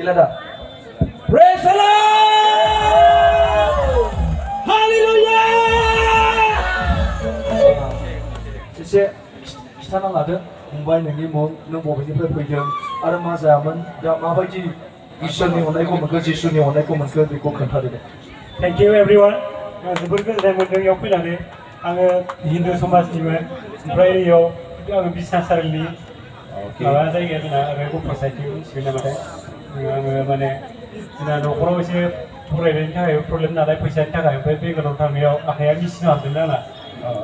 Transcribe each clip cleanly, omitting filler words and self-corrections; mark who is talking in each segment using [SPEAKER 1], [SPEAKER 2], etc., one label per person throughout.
[SPEAKER 1] Radab. Praise the Lord! Hallelujah! 谢谢 खिथाना लादो फंबाय नोंनि नों बबेनिफ्राय फैदों आरो मा जायामोन दा माबायदि इसोरनि अननायखौ मोनखो जिसुनि अननायखौ मोनखो बेखौ खोन्थादो दे
[SPEAKER 2] Thank you everyone. जोबोर गोजोननाय मोन्दों इयाव फैनानै आङो हिन्दु समाजनिमोन ओमफ्राय इयाव आङो बिसासारनि माबा जायगाया जोंना ओरै गफुर साइडथिं मिथिगोन नामाथाय आङो माने जोंना न'खराव एसे फरायनायनि थाखाय प्रब्लेम नालाय फैसानि थाखाय ओमफ्राय बेंगालराव थांनायाव आखाइया मेचिनाव हाबदोंमोन आंना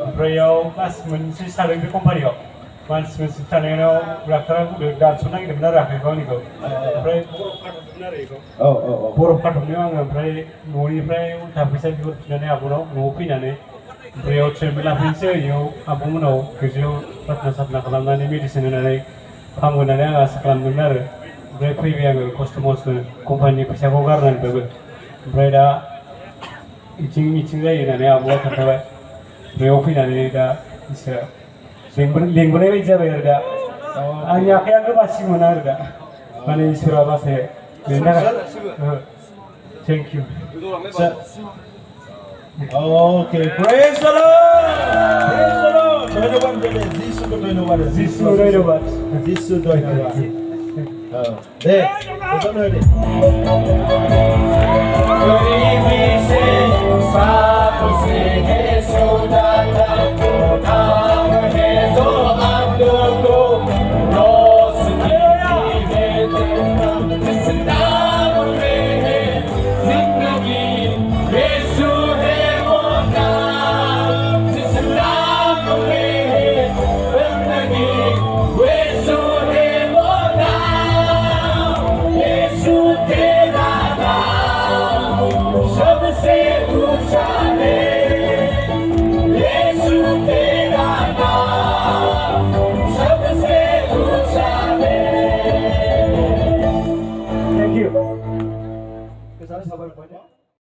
[SPEAKER 2] ओमफ्राय इयाव मास मोनसे थादों बे कम्पानियाव मास मोनसे थानायाव डाक्टारा बुंदों दानस'नो नागिरदोंमोन आरो आखाइखौ आंनिखौ ओमफ्राय बरफ खाथबदोंमोन आरो बेखौ बरफ खाथबनायाव आङो ओमफ्राय न'निफ्राय उल्था फैसा बिहरफिननानै आब'नाव न'आव फैनानै ओमफ्राय इयाव ट्रिटमेन्ट लाफैनोसै इयाव आब'मोनाव गोजौआव प्रार्थना सार्थना खालामनानै मेडिसिन होनानै फाहामहोनानै आं आसा खालामदोंमोन आरो ओमफ्राय फैबाय आङो खस्थ' मस्थ' कम्पानिनि फैसाखौ गारनानैबाबो ओमफ्राय दा मिथिं जायो होननानै आब'आ खोन्थाबाय बेयाव फैनानै दा इसोरा लेंबोनाय बायदि जाबाय आरो दा आंनि आखाइया गोबासिनमोन आरो दा माने इसोरा बासै बेनि थाखाय thank you
[SPEAKER 1] Okay, praise the Lord! Praise the Lord! Doinobat bele, Jisu ko doinobat.
[SPEAKER 2] Jisu doinobat.
[SPEAKER 1] Jisu doinobat. Deh, betul ni. Garibi se, sapu se, he sudata, nam he zo amdoko, nos ki vetam, jisnam me he, zindagi, Yesu सबसे ऊंचा है